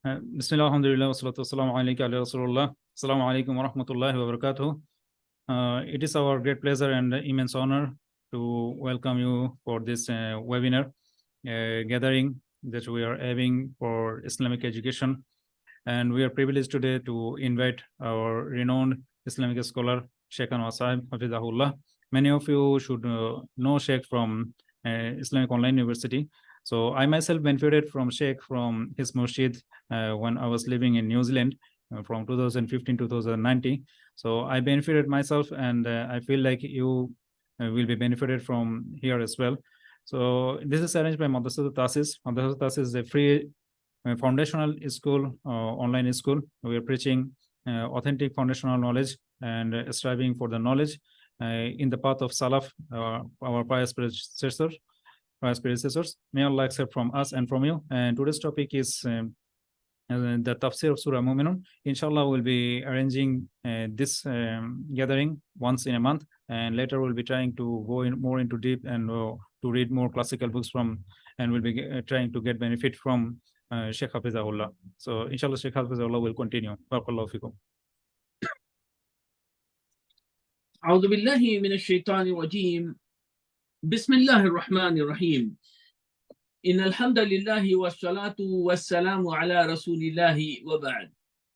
Bismillah, alhamdulillah, wassalatu wassalamu alayka ala Rasulullah. Assalamu alaikum wa rahmatullahi wa barakatuh. It is our great pleasure and immense honor to welcome you for this webinar gathering that we are having for Islamic education. And we are privileged today to invite our renowned Islamic scholar, Shaykh Anwar Sahib Almadani. Many of you should know Shaykh from Islamic Online University. So I myself benefited from Shaykh from his masjid when I was living in New Zealand from 2015 to 2019. So I benefited myself, and I feel like you will be benefited from here as well. So this is arranged by Madrasatul Tasis. Madrasatul Tasis is a free foundational school, online school. We are preaching authentic foundational knowledge and striving for the knowledge in the path of Salaf, our pious predecessors. May Allah accept from us and from you. And today's topic is the Tafsir of Sura Muminun. Inshallah, we'll be arranging this gathering once in a month, and later we'll be trying to go in more into deep and to read more classical books from, and we'll be trying to get benefit from Shaykh Hafizahullah. So inshallah, Shaykh Hafizahullah will continue. Barakallahu fikum. أعوذ بالله من الشيطان الرجيم بسم الله الرحمن الرحيم إن الحمد لله والصلاة والسلام على رسول الله وبعد.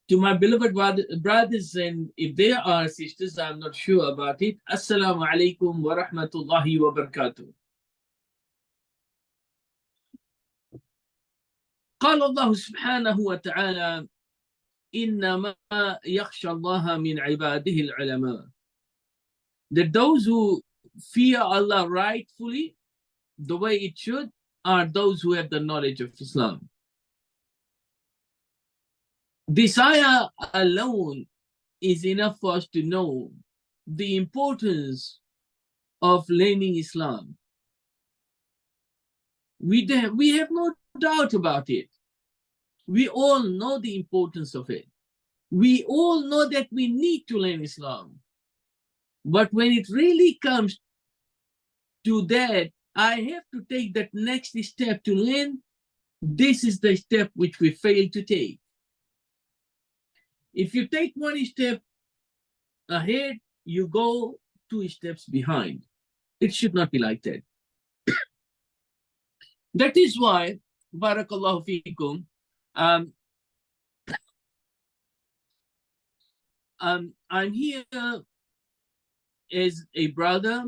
To my beloved brothers, and if there are sisters, I'm not sure about it. Assalamu alaikum wa rahmatullahi wa barakatuh. قال الله سبحانه وتعالى إنما يخشى الله من عباده العلماء. That those who fear Allah rightfully, the way it should, are those who have the knowledge of Islam. This ayah alone is enough for us to know the importance of learning Islam. We have no doubt about it. We all know the importance of it. We all know that we need to learn Islam. But when it really comes to that, I have to take that next step to learn. This is the step which we fail to take. If you take one step ahead, you go 2 steps behind. It should not be like that. That is why, barakallahu fikum, I'm here as a brother,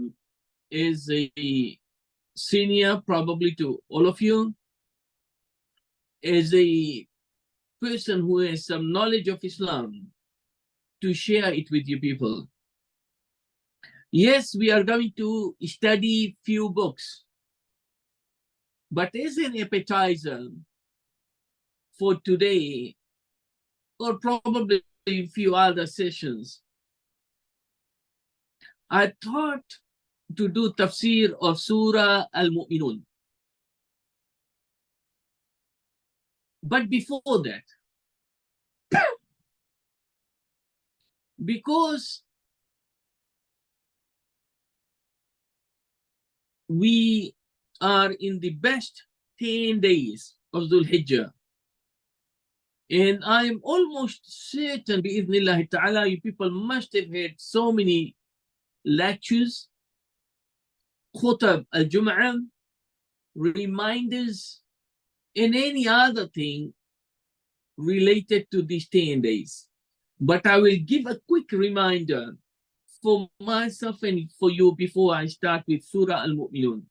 as a senior probably to all of you, as a person who has some knowledge of Islam, to share it with you people. Yes, we are going to study few books, but as an appetizer for today, or probably a few other sessions, I thought to do Tafsir of Surah Al-Muminun. But before that, because we are in the best 10 days of Dhul Hijjah, and I am almost certain, bi'idhnillahi ta'ala, you people must have had so many lectures, khutab al-Jum'ah, reminders, and any other thing related to these 10 days. But I will give a quick reminder for myself and for you before I start with Surah Al-Mu'minun.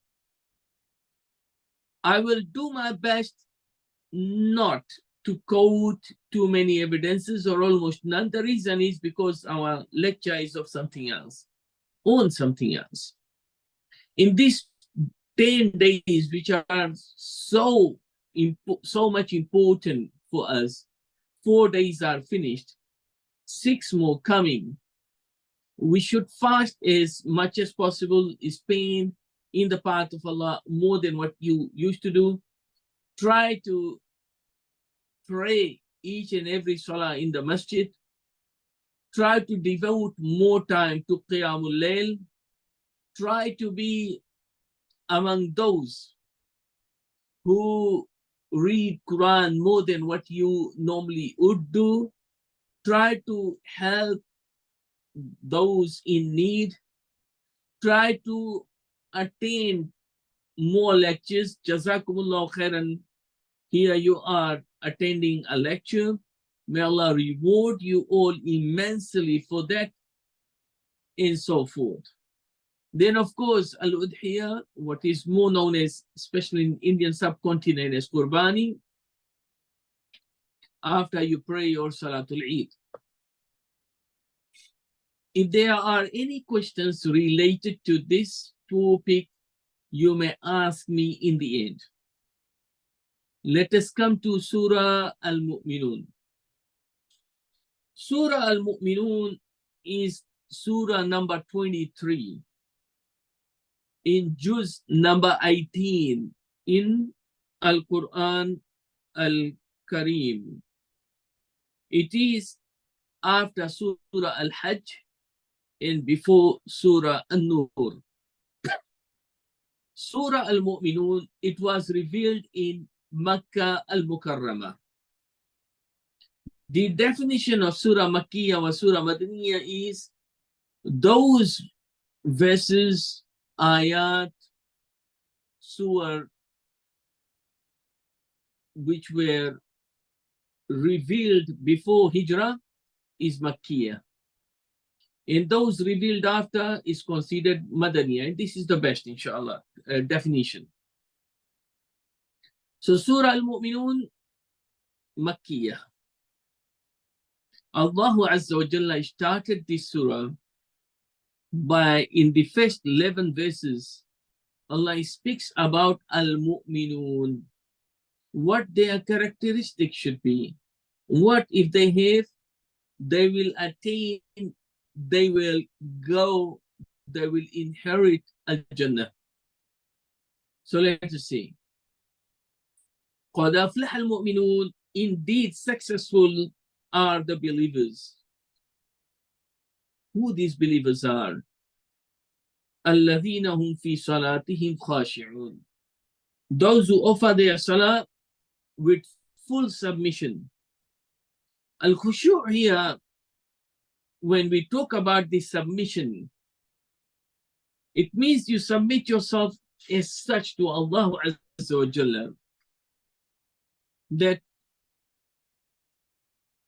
I will do my best not to quote too many evidences or almost none. The reason is because our lecture is of something else, on something else. In these 10 days, which are so much important for us, 4 days are finished, 6 more coming. We should fast as much as possible, spend in the path of Allah more than what you used to do. Try to pray each and every salah in the masjid. Try to devote more time to Qiyamul Layl. Try to be among those who read Quran more than what you normally would do. Try to help those in need. Try to attend more lectures. Jazakumullah khairan. Here you are attending a lecture. May Allah reward you all immensely for that, and so forth. Then, of course, al-udhiyah, what is more known as, especially in Indian subcontinent, as Qurbani, after you pray your Salatul Eid. If there are any questions related to this topic, you may ask me in the end. Let us come to Surah Al-Muminun. Surah Al-Muminun is Surah number 23 in Juz number 18 in Al-Quran Al-Kareem. It is after Surah Al-Hajj and before Surah An-Nur. Surah Al-Mu'minun, it was revealed in Makkah Al-Mukarramah. The definition of Surah Makkiyah or Surah Madeenah is those verses, ayat, surah, which were revealed before Hijrah is Makkiyah. And those revealed after is considered Madaniyah. And this is the best, inshallah, definition. So Surah Al-Mu'minun, Makkiyah. Allah Azza wa Jalla started this surah by, in the first 11 verses, Allah speaks about Al-Mu'minun, what their characteristics should be. What if they have, they will attain, they will go, they will inherit Al-Jannah. So let us see. قَدْ أَفْلَحَ الْمُؤْمِنُونَ, indeed successful are the believers. Who these believers are? الَّذِينَ هُمْ فِي صَلَاتِهِمْ خَاشِعُونَ, those who offer their salah with full submission. Al-Khushu' here, when we talk about the submission, it means you submit yourself as such to Allah Azza wa Jalla, that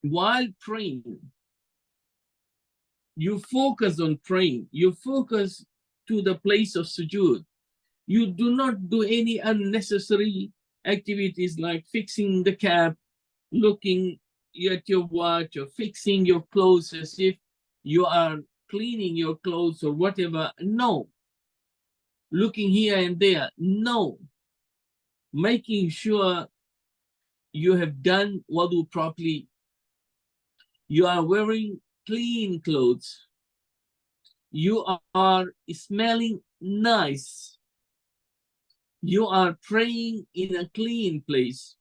while praying, you focus on praying, you focus to the place of sujood. You do not do any unnecessary activities like fixing the cap, looking at your watch, or fixing your clothes as if you are cleaning your clothes or whatever. No. Looking here and there. No. Making sure you have done wudu properly. You are wearing clean clothes. You are smelling nice. You are praying in a clean place.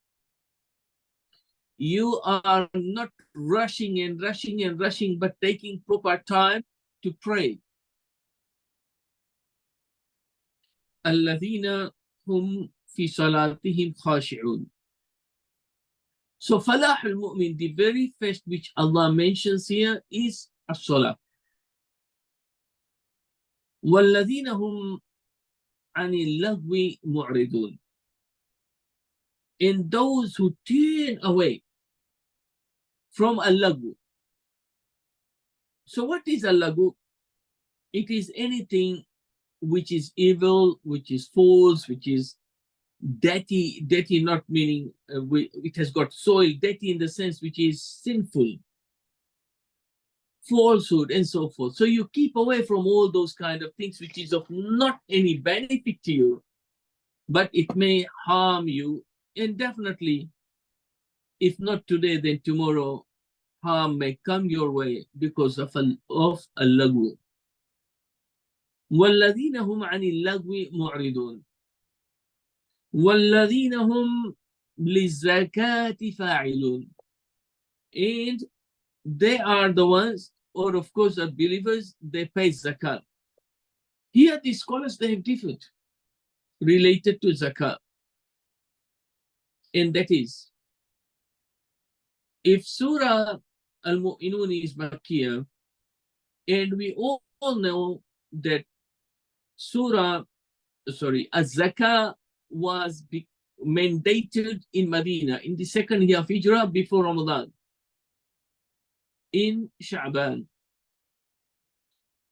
You are not rushing and rushing and rushing, but taking proper time to pray. الَّذِينَ هُمْ فِي صَلَاتِهِمْ خَاشِعُونَ. So Falah al-Mu'min, the very first which Allah mentions here is as-salah. وَالَّذِينَ هُمْ عَنِ اللَّغْوِ مُعْرِضُونَ, and those who turn away from al-laghu. So what is al-laghu? It is anything which is evil, which is false, which is dirty, dirty not meaning it has got soil, dirty in the sense which is sinful, falsehood, and so forth. So you keep away from all those kind of things which is of not any benefit to you, but it may harm you. And definitely, if not today, then tomorrow, harm may come your way because of al-laghu. وَالَّذِينَ هُمْ عَنِ اللَّغْوِ مُعْرِضُونَ وَالَّذِينَ هُمْ لِلزَّكَاةِ فَاعِلُونَ, and they are the ones, or of course the believers, they pay zakat. Here the scholars, they have differed related to zakat. And that is, if Surah Al-Muminun is Makkiyah, and we all know that Az-Zakah was mandated in Medina in the second year of Hijrah before Ramadan, in Sha'ban.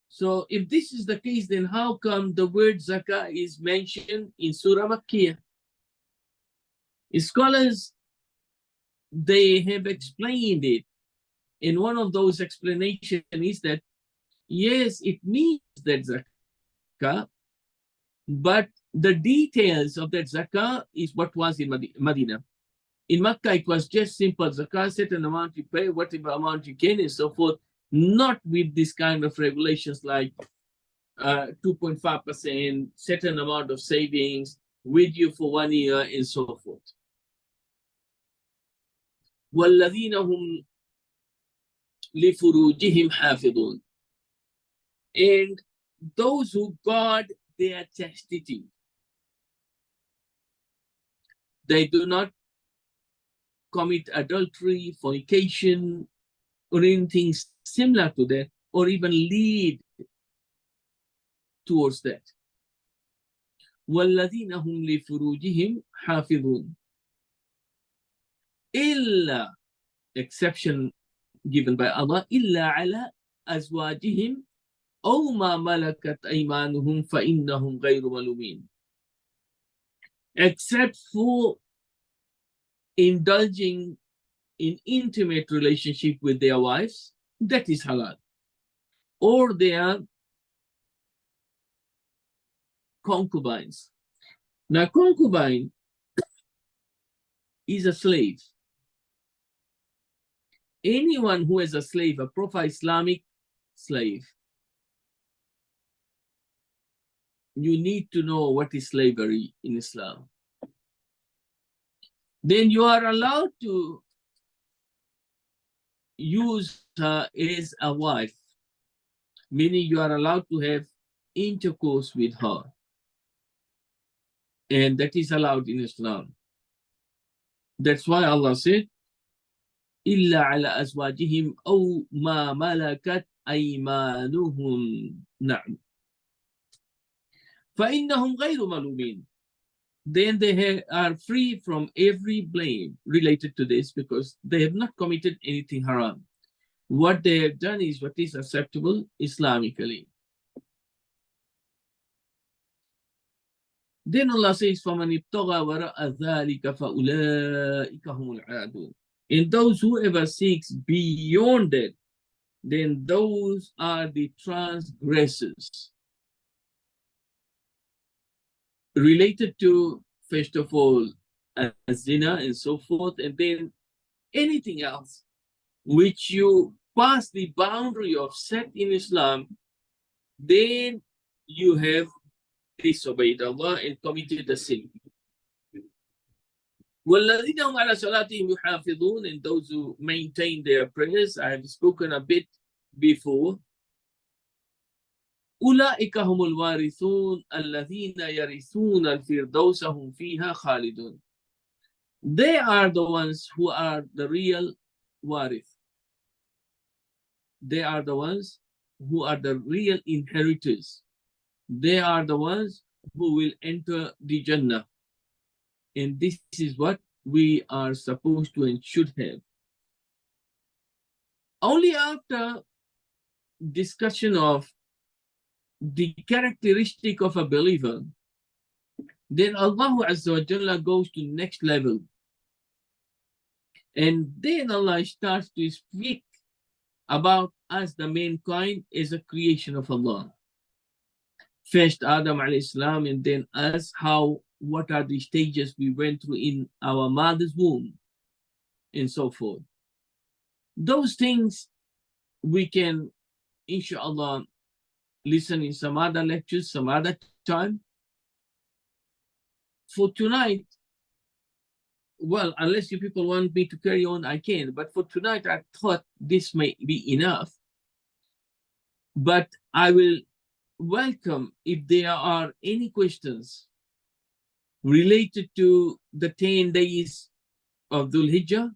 So if this is the case, then how come the word Zakah is mentioned in Surah Makkiyah? Scholars, they have explained it. And one of those explanations is that, yes, it means that Zakah, but the details of that Zakah is what was in Medina. In Makkah, it was just simple Zakah, certain amount you pay, whatever amount you can, and so forth, not with this kind of regulations like 2.5%, certain amount of savings with you for 1 year, and so forth. وَالَّذِينَ هُمْ لِفُرُوجِهِمْ حَافِظُونَ. And those who guard their chastity, they do not commit adultery, fornication, or anything similar to that, or even lead towards that. وَالَّذِينَ هُمْ لِفُرُوجِهِمْ حَافِظُونَ. إِلَّا, exception given by Allah, إِلَّا عَلَى أَزْوَاجِهِمْ أَوْ مَا مَلَكَتْ أَيْمَانُهُمْ فَإِنَّهُمْ غَيْرُ مَلُومِينَ. Except for indulging in intimate relationship with their wives, that is halal, or their concubines. Now, concubine is a slave. Anyone who has a slave, a proper Islamic slave, you need to know what is slavery in Islam. Then you are allowed to use her as a wife, meaning you are allowed to have intercourse with her. And that is allowed in Islam. That's why Allah said, إِلَّا عَلَى أَزْوَاجِهِمْ أَوْ مَا مَلَكَتْ أَيْمَانُهُمْ. نعم. فَإِنَّهُمْ غَيْرُ مَلُومِينَ. Then they are free from every blame related to this, because they have not committed anything haram. What they have done is what is acceptable Islamically. Then Allah says, فَمَنِ ابْتَغَى وَرَأَ ذَلِكَ فَأُولَٰئِكَ هُمُ الْعَادُونَ. And those whoever seeks beyond that, then those are the transgressors. Related to, first of all, zina and so forth, and then anything else which you pass the boundary of set in Islam, then you have disobeyed Allah and committed a sin. وَالَّذِينَ هُمْ عَلَى صَلَاتِهِمْ يُحَافِظُونَ. And those who maintain their prayers, I have spoken a bit before. أُولَٰئِكَ هُمُ الْوَارِثُونَ الَّذِينَ يَرِثُونَ الْفِرْدَوْسَ هُمْ فِيهَا خَالِدُونَ. They are the ones who are the real warith. They are the ones who are the real inheritors. They are the ones who will enter the Jannah. And this is what we are supposed to and should have. Only after discussion of the characteristic of a believer, then Allah Azza wa Jalla goes to next level. And then Allah starts to speak about us, the mankind, as a creation of Allah. First Adam alayhi salam, and then us, what are the stages we went through in our mother's womb, and so forth. Those things we can, inshallah, listen in some other lectures, some other time. For tonight, well, unless you people want me to carry on, I can. But for tonight, I thought this may be enough. But I will welcome if there are any questions related to the 10 days of Dhul Hijjah,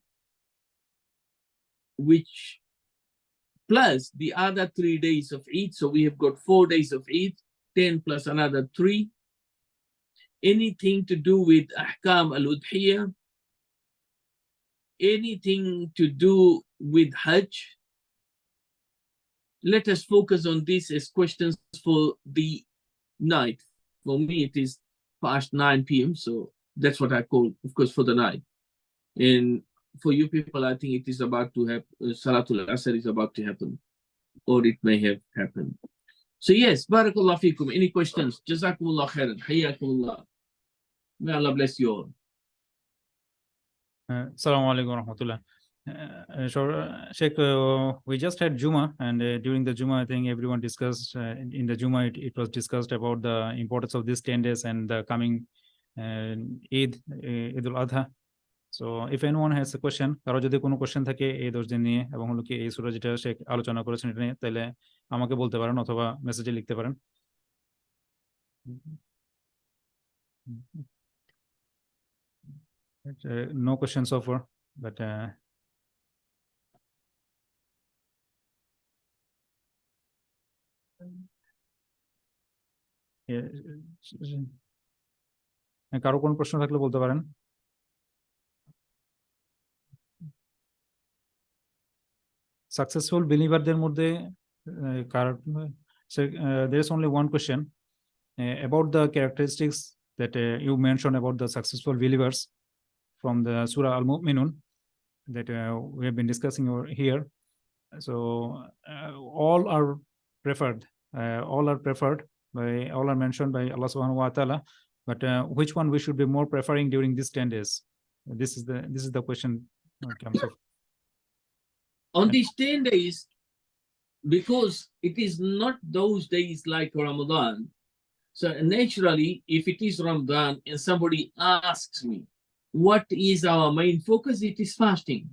which plus the other 3 days of Eid. So we have got 4 days of Eid, 10 plus another 3. Anything to do with Ahkam al-Udhiyah, anything to do with Hajj. Let us focus on this as questions for the night. For me, it is past 9 p.m. So that's what I call, of course, for the night. And for you people, I think it is about to happen. Salatul Asr is about to happen, or it may have happened. So yes, Barakallah fikum. Any questions? Jazakumullah khairan. Hayyakumullah. May Allah bless you all. Assalamu alaikum wa rahmatullah. Sheikh, we just had Juma, and during the Juma, I think everyone discussed, in the Juma, it was discussed about the importance of these 10 days and the coming Eid, Eid al-Adha. So if anyone has a question, কারো যদি কোনো question থাকে এই 10 দিন নিয়ে এবং হলো কি এই সূরা যেটা শেখ আলোচনা করেছেন এটা নিয়ে, তাহলে আমাকে বলতে পারেন অথবা মেসেজে লিখতে পারেন। No questions so far, but কারো কোনো প্রশ্ন থাকলে বলতে পারেন। Successful believerদের মধ্যে there is only one question about the characteristics that you mentioned about the successful believers from the Surah Al-Muminun that we have been discussing over here. So all are preferred all are mentioned by Allah subhanahu wa ta'ala, but which one we should be more preferring during these 10 days? This is the question in terms of on these 10 days, because it is not those days like Ramadan. So naturally, if it is Ramadan and somebody asks me, what is our main focus? It is fasting.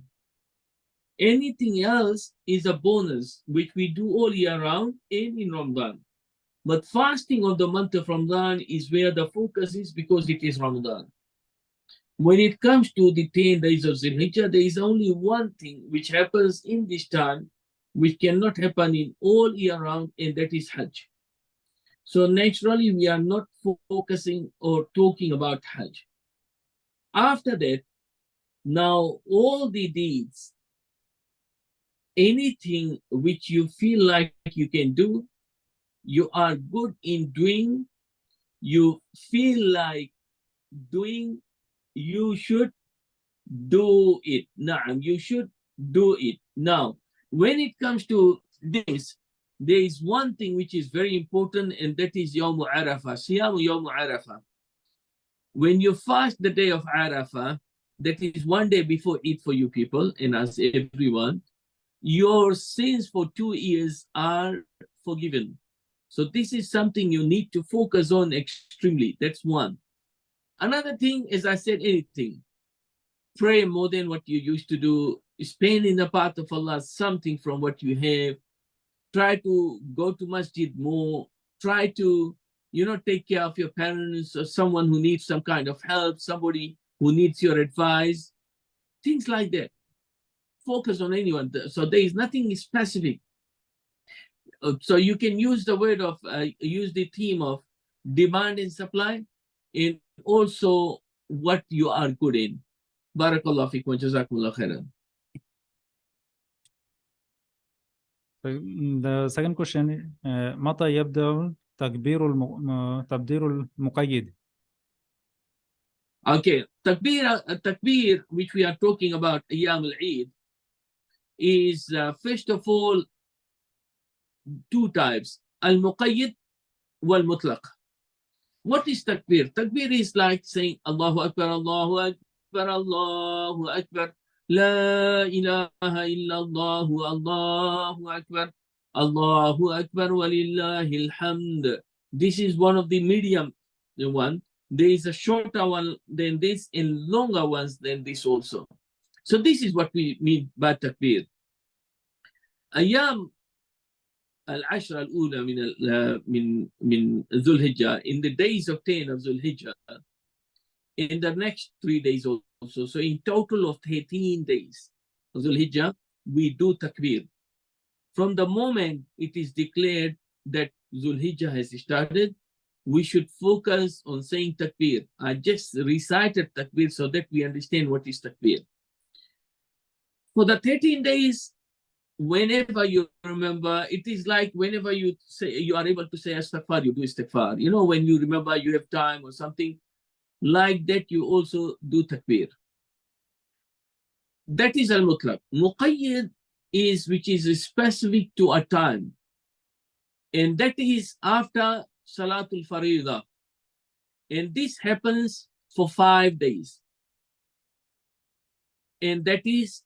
Anything else is a bonus, which we do all year round and in Ramadan. But fasting of the month of Ramadan is where the focus is, because it is Ramadan. When it comes to the 10 days of Zulhijjah, there is only one thing which happens in this time, which cannot happen in all year round, and that is Hajj. So naturally, we are not focusing or talking about Hajj. After that, now all the deeds, anything which you feel like you can do, you are good in doing, you feel like doing, you should do it. Naam, you should do it. Now, when it comes to this, there is one thing which is very important, and that is Yawm Arafah, Siyam Yawm Arafah. When you fast the day of Arafah, that is one day before Eid for you people and as everyone, your sins for 2 years are forgiven. So this is something you need to focus on extremely. That's one. Another thing, as I said, anything. Pray more than what you used to do. Spend in the path of Allah something from what you have. Try to go to masjid more. Try to, take care of your parents or someone who needs some kind of help, somebody who needs your advice. Things like that. Focus on anyone. So there is nothing specific. So you can use the word of, use the theme of demand and supply, and also what you are good in. Barakallah fikum wa jazakumullah khairan. The second question, متى يبدأ تبدير المقيد? Okay, takbir, which we are talking about, Ayyam al-Eid, is first of all 2 types, al-Muqayyid wal-Mutlaq. What is takbir? Takbir is like saying Allahu Akbar, Allahu Akbar, Allahu Akbar, La ilaha illallah, Allahu Akbar, Allahu Akbar, walillahil hamd. This is one of the medium one. There is a shorter one than this and longer ones than this also. So this is what we mean by takbir. Ayyam al-Ashra al-Ula min Dhul Hijjah, in the days of 10 of Dhul Hijjah, in the next 3 days also. So in total of 13 days, Dhul Hijjah, we do takbir. From the moment it is declared that Dhul Hijjah has started, we should focus on saying takbir. I just recited takbir so that we understand what is takbir. For the 13 days, whenever you remember, it is like whenever you say you are able to say istighfar, you do istighfar. You know, when you remember you have time or something like that, you also do takbir. That is al-mutlaq. Muqayyad is which is specific to a time, and that is after Salatul Faridah, and this happens for 5 days, and that is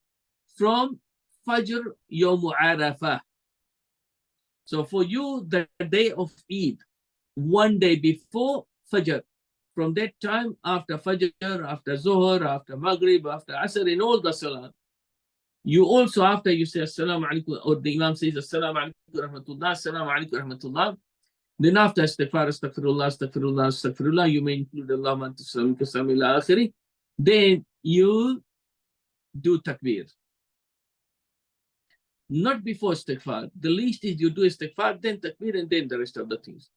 from Fajr Yawm Arafah. So for you, the day of Eid, 1 day before Fajr, from that time after Fajr, after Zuhr, after Maghrib, after Asr, in all the Salah, you also, after you say Assalamu alaikum, or the Imam says Assalamu alaikum rahmatullah, Assalamu alaikum rahmatullah, then after Astaghfar, Astaghfirullah, Astaghfirullah, Astaghfirullah, you may include Allahumma anta salam minka salam ila akhiri. Then you do takbir. Not before Istighfar. The least is you do Istighfar, then takbir, and then the rest of the things.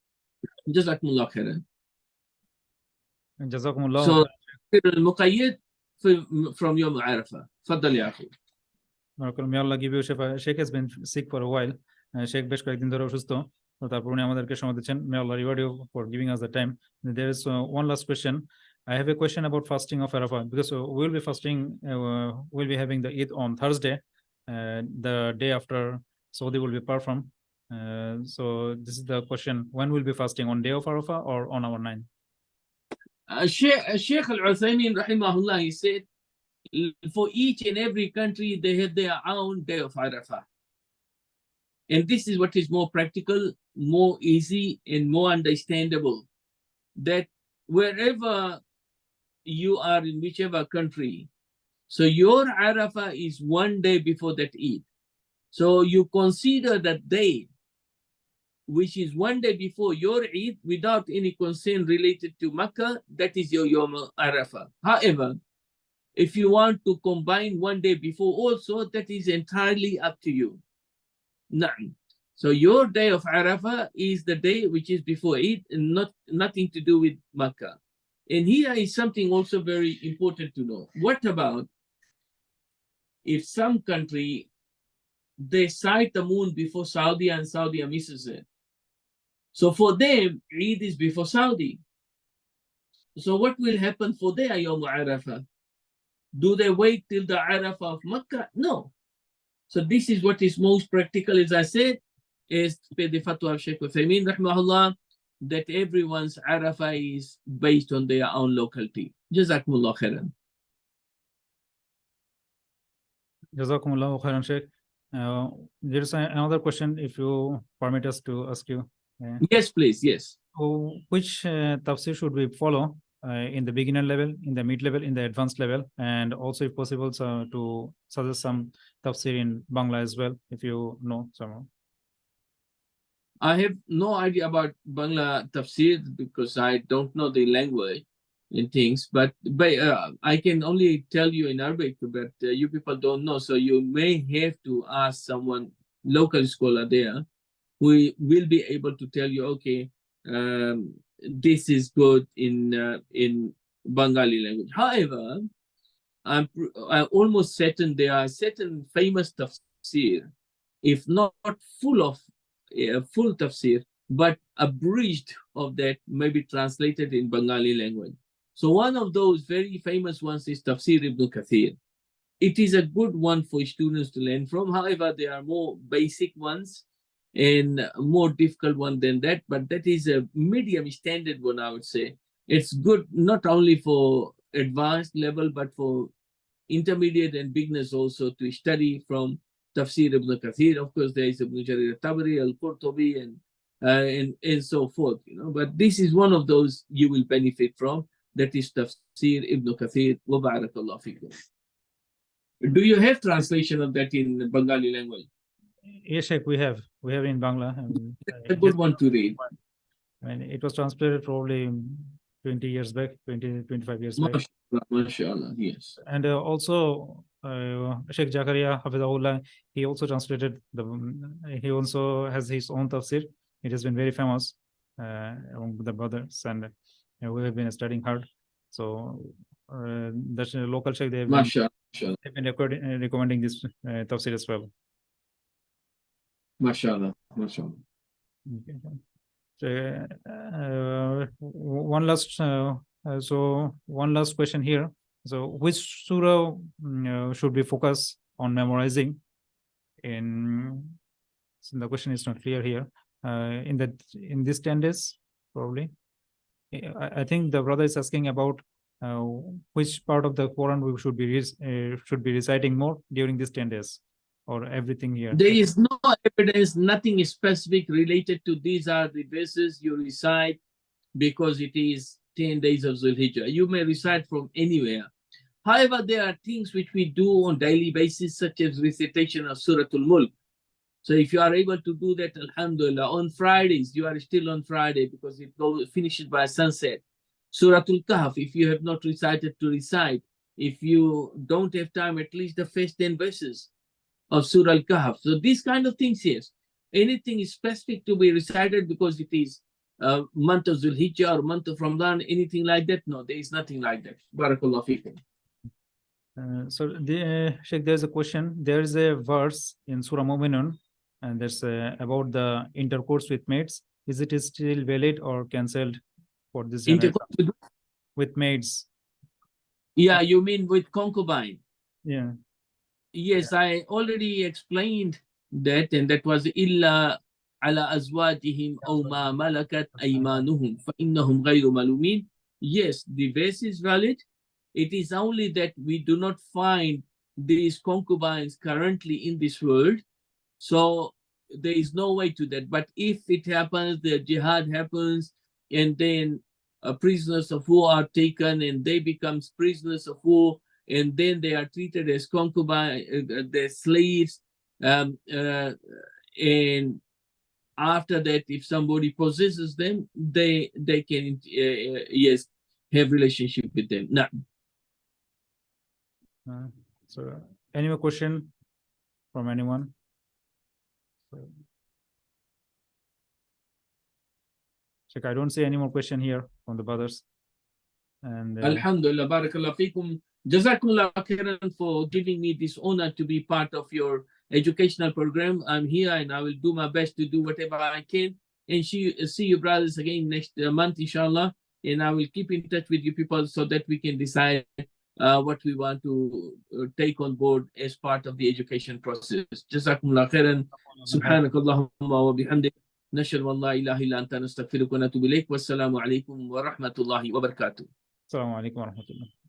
Jazakumullah khairan. Jazakumullah. So, al-muqayyad from Yawm Arafah. Faddal ya akhi. May Allah give you Shifa. Shaykh has been sick for a while. Shaykh besh কয়েকদিন ধরে অসুস্থ, তো তারপর উনি আমাদেরকে সময় দিচ্ছেন। May Allah reward you for giving us the time. There is one last question. I have a question about fasting of Arafah, because we'll be fasting, we'll be having the Eid on Thursday, the day after Saudi will be performed. So this is the question: when will be fasting, on day of Arafah or on our 9? Shaykh Al-Uthaymin rahimahullah, he said, for each and every country, they have their own day of Arafah. And this is what is more practical, more easy, and more understandable. That wherever you are, in whichever country, so your Arafah is 1 day before that Eid. So you consider that day, which is 1 day before your Eid, without any concern related to Makkah, that is your Yawm Arafah. However, if you want to combine 1 day before also, that is entirely up to you. Na'am. So your day of Arafah is the day which is before Eid, and nothing to do with Makkah. And here is something also very important to know. What about if some country, they sight the moon before Saudi and Saudi misses it? So for them, Eid is before Saudi. So what will happen for their Yawm Arafah? Do they wait till the Arafah of Makkah? No. So this is what is most practical, as I said, is the fatwa of Shaykh Uthaymin rahimahullah, that everyone's Arafah is based on their own locality. Jazakumullah khairan. Jazakumullah khairan, Shaykh. There is another question, if you permit us to ask you. Yes, please. Yes. So which tafsir should we follow in the beginner level, in the mid level, in the advanced level, and also, if possible, to suggest some tafsir in Bangla as well, if you know somehow? I have no idea about Bangla tafsir because I don't know the language and things, but I can only tell you in Arabic, but you people don't know, so you may have to ask someone, local scholar there, who will be able to tell you, okay, this is good in Bengali language. However, I'm almost certain there are certain famous tafsir, if not full of full tafsir, but abridged of that, maybe translated in Bengali language. So one of those very famous ones is Tafsir Ibn Kathir. It is a good one for students to learn from. However, there are more basic ones and more difficult one than that, but that is a medium standard one, I would say. It's good not only for advanced level, but for intermediate and beginners also to study from Tafsir Ibn Kathir. Of course, there is Ibn Jarir al-Tabari, al-Qurtubi, and so forth. You know, but this is one of those you will benefit from. That is Tafsir Ibn Kathir. Wa barakallahu fikum. Do you have translation of that in Bengali language? Yes, Sheikh, we have in Bangla. A good one to read. I mean, it was translated probably 20 years back, 25 years back. MashaAllah, MashaAllah, yes. And also Sheikh Zakaria Hafizahullah, he also translated he also has his own tafsir. It has been very famous among the brothers, and we have been studying hard. So that's a local Sheikh, they have been recommending this tafsir as well. MashaAllah, MashaAllah. Okay. One last question here. So which surah should we focus on memorizing? So the question is not clear here. In these 10 days, probably. I think the brother is asking about which part of the Quran we should be reciting more during these 10 days, or everything here. There is no evidence, nothing specific related to these are the verses you recite because it is 10 days of Zulhijjah. You may recite from anywhere. However, there are things which we do on daily basis, such as recitation of Surah Al-Mulk. So if you are able to do that, alhamdulillah, on Fridays, you are still on Friday because it finishes by sunset. Surah Al-Kahf, if you have not recited, to recite. If you don't have time, at least the first 10 verses of Surah Al-Kahf. So these kind of things, yes. Anything is specific to be recited because it is month of Zulhijjah or month of Ramadan, anything like that? No, there is nothing like that. Barakallah fikum. So Sheikh, there's a question. There's a verse in Surah Muminun, and there's about the intercourse with maids. Is it still valid or cancelled for this Intercourse with maids? Yeah, you mean with concubine? Yeah. Yes, I already explained that, and that was illa ala azwajihim aw ma malakat aymanuhum fa innahum ghayru malumin. Yes, the verse is valid. It is only that we do not find these concubines currently in this world, so there is no way to that. But if it happens, the jihad happens, and then prisoners of war are taken, and they become prisoners of war, and then they are treated as concubines, they're slaves, and after that, if somebody possesses them, they can yes, have relationship with them. Now, so any more question from anyone? Sheikh, I don't see any more question here from the brothers. And alhamdulillah, barakallah fikum. Jazakumullah khairan for giving me this honor to be part of your educational program. I'm here and I will do my best to do whatever I can. And see you brothers again next month, inshallah. And I will keep in touch with you people so that we can decide what we want to take on board as part of the education process. Jazakumullah khairan. Subhanakallahumma wa bihamdik. نشهد أن لا إله إلا أنت نستغفرك ونتوب إليك والسلام عليكم ورحمة الله وبركاته. السلام عليكم ورحمة الله.